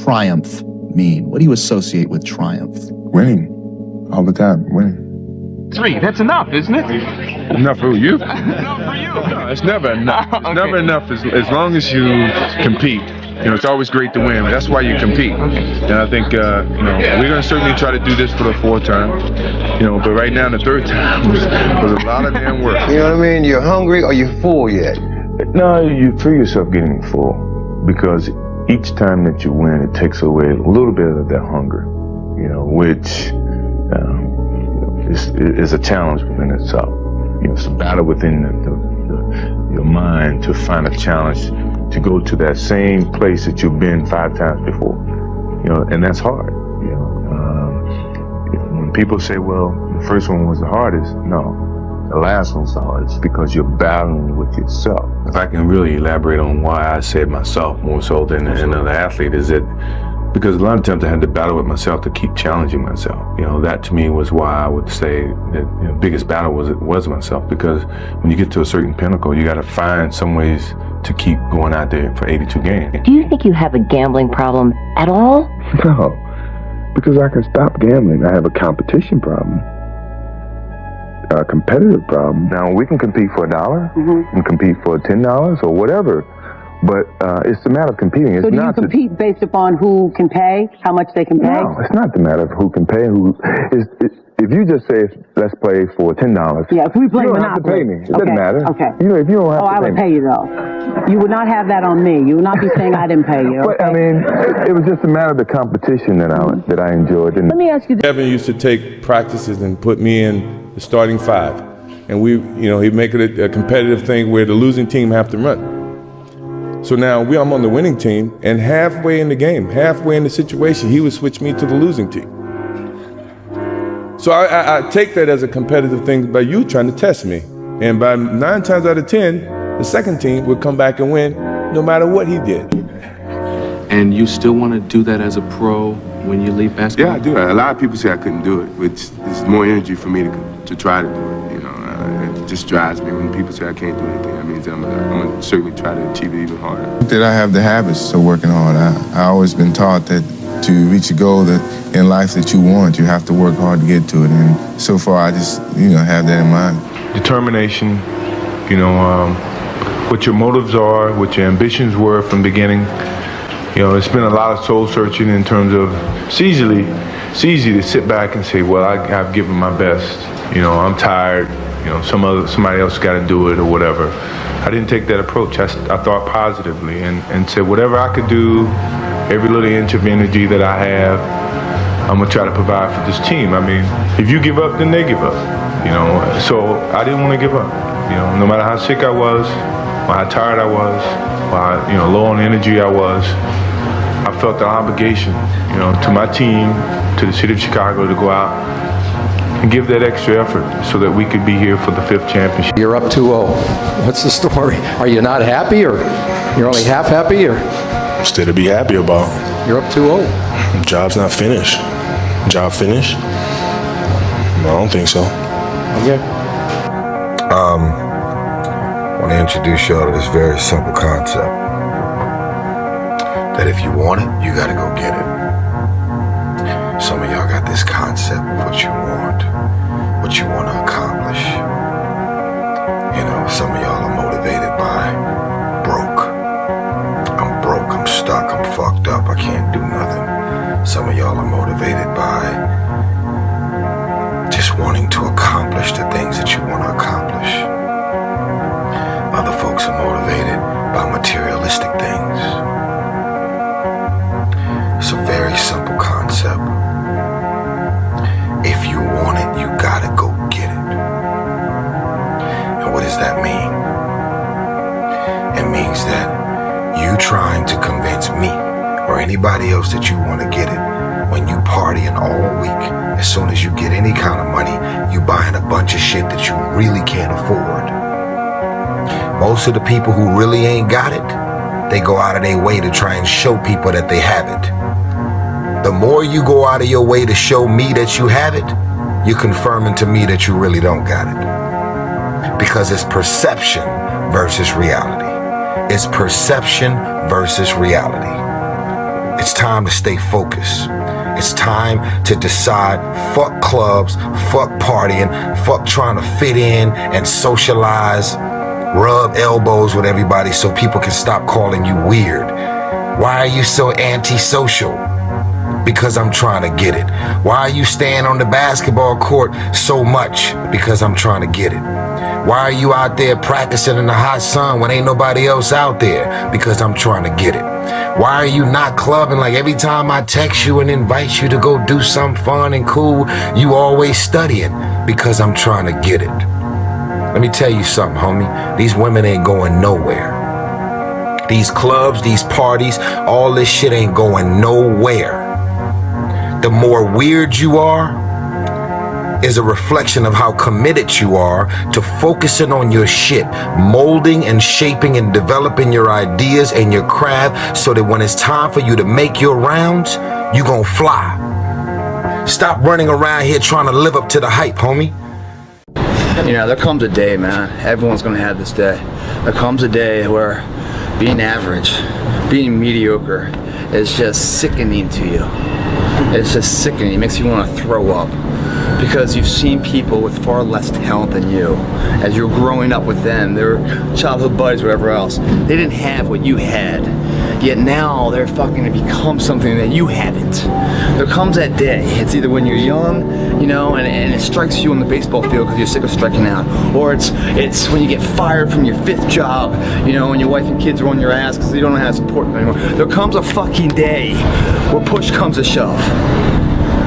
Triumph mean? What do you associate with triumph? Winning. All the time, winning. 3, that's enough, isn't it? Enough for you? Enough for you. No, it's never enough. It's Okay. never enough as long as you compete. You know, it's always great to win. That's why you compete. And I think, we're going to certainly try to do this for the 4th time. But right now, the 3rd time was a lot of damn work. You know what I mean? You're hungry or you're full yet? No, you feel yourself getting full because each time that you win, it takes away a little bit of that hunger, which is a challenge within itself. It's a battle within your mind to find a challenge to go to that same place that you've been 5 times before, and that's hard. When people say, well, the first one was the hardest, no, the last one's the hardest because you're battling with yourself. If I can really elaborate on why I said myself more so than another athlete, is that because a lot of times I had to battle with myself to keep challenging myself. That to me was why I would say that the biggest battle was myself, because when you get to a certain pinnacle, you got to find some ways to keep going out there for 82 games. Do you think you have a gambling problem at all? No, because I can stop gambling. I have a competition problem, a competitive problem. Now, we can compete for $1 and compete for $10 or whatever, but it's the matter of competing. It's So do you not compete based upon who can pay, how much they can pay? No, it's not the matter of who can pay. If you just say, let's play for $10. Yeah, if we play you don't have to Monopoly. pay me. It doesn't matter. Okay. If you don't have to I pay would me. pay you though. You would not have that on me. You would not be saying I didn't pay you. But I mean, it was just a matter of the competition that I enjoyed. And Let me ask you this. Kevin used to take practices and put me in the starting 5. And he'd make it a competitive thing where the losing team have to run. So now I'm on the winning team, and halfway in the game, halfway in the situation, he would switch me to the losing team. So I take that as a competitive thing by you trying to test me. And by 9 times out of 10, the second team would come back and win no matter what he did. And you still want to do that as a pro when you leave basketball? Yeah, I do. A lot of people say I couldn't do it, which is more energy for me to try to do it. It just drives me when people say I can't do anything. That means I'm going to certainly try to achieve it even harder. That I have the habits of working hard. I always been taught that to reach a goal that in life that you want, you have to work hard to get to it. And so far, I just, have that in mind. Determination, what your motives are, what your ambitions were from the beginning. It's been a lot of soul searching in terms of it's easy to sit back and say, well, I've given my best. I'm tired. Somebody else got to do it or whatever. I didn't take that approach. I thought positively and said whatever I could do, every little inch of energy that I have, I'm gonna try to provide for this team. I mean, if you give up, then they give up. So I didn't want to give up. No matter how sick I was, or how tired I was, or how low on energy I was, I felt the obligation, to my team, to the city of Chicago, to go out and give that extra effort so that we could be here for the 5th championship. You're up 2-0. What's the story? Are you not happy, or you're only half happy, or? Still to be happy about. You're up 2-0. Job's not finished. Job finished? No, I don't think so. Okay. I want to introduce y'all to this very simple concept. That if you want it, you got to go get it. Some of y'all got this concept of what you want to accomplish. Some of y'all are motivated by broke. I'm broke, I'm stuck, I'm fucked up, I can't do nothing. Some of y'all are motivated by just wanting to accomplish the things that you want to accomplish. Other folks are motivated by materialistic things. It's a very simple concept. If you want it, you gotta go get it. And what does that mean? It means that you trying to convince me or anybody else that you want to get it when you partying all week. As soon as you get any kind of money, you buying a bunch of shit that you really can't afford. Most of the people who really ain't got it, they go out of their way to try and show people that they have it. The more you go out of your way to show me that you have it, you're confirming to me that you really don't got it. Because it's perception versus reality. It's perception versus reality. It's time to stay focused. It's time to decide, fuck clubs, fuck partying, fuck trying to fit in and socialize, rub elbows with everybody so people can stop calling you weird. Why are you so antisocial? Because I'm trying to get it. Why are you staying on the basketball court so much? Because I'm trying to get it. Why are you out there practicing in the hot sun when ain't nobody else out there? Because I'm trying to get it. Why are you not clubbing like every time I text you and invite you to go do something fun and cool, you always studying? Because I'm trying to get it. Let me tell you something, homie. These women ain't going nowhere. These clubs, these parties, all this shit ain't going nowhere. The more weird you are is a reflection of how committed you are to focusing on your shit, molding and shaping and developing your ideas and your craft so that when it's time for you to make your rounds, you gon' fly. Stop running around here trying to live up to the hype, homie. You know, there comes a day, man. Everyone's gonna have this day. There comes a day where being average, being mediocre is just sickening to you. It's just sickening. It makes you want to throw up. Because you've seen people with far less talent than you. As you're growing up with them, their childhood buddies, whatever else, they didn't have what you had. Yet now they're fucking to become something that you haven't. There comes that day. It's either when you're young, you know, and it strikes you on the baseball field because you're sick of striking out, or it's when you get fired from your 5th job, you know, and your wife and kids are on your ass because you don't know how to support them anymore. There comes a fucking day where push comes to shove.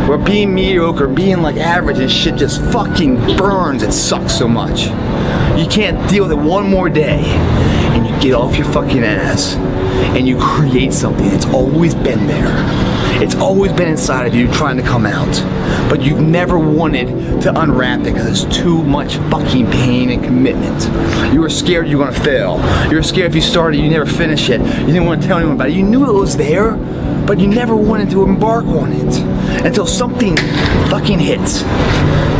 Where being mediocre, being like average and shit just fucking burns. It sucks so much. You can't deal with it one more day. And you get off your fucking ass and you create something that's always been there. It's always been inside of you trying to come out. But you've never wanted to unwrap it because it's too much fucking pain and commitment. You were scared you were gonna fail. You were scared if you started, you never finish it. You didn't want to tell anyone about it. You knew it was there, but you never wanted to embark on it. Until something fucking hits.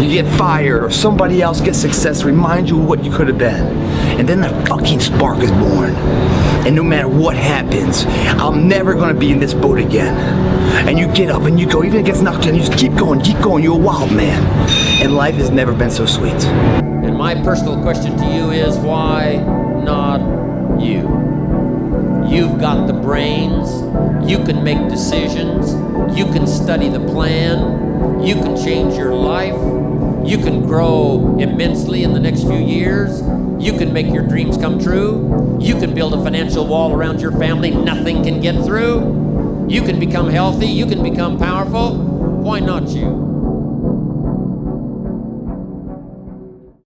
You get fired or somebody else gets success, remind you of what you could have been. And then the fucking spark is born. And no matter what happens, I'm never gonna be in this boat again. And you get up and you go, even if it gets knocked down, you just keep going, you're a wild man. And life has never been so sweet. And my personal question to you is, why not you? You've got the brains, you can make decisions, you can study the plan, you can change your life, you can grow immensely in the next few years, you can make your dreams come true, you can build a financial wall around your family nothing can get through, you can become healthy, you can become powerful. Why not you?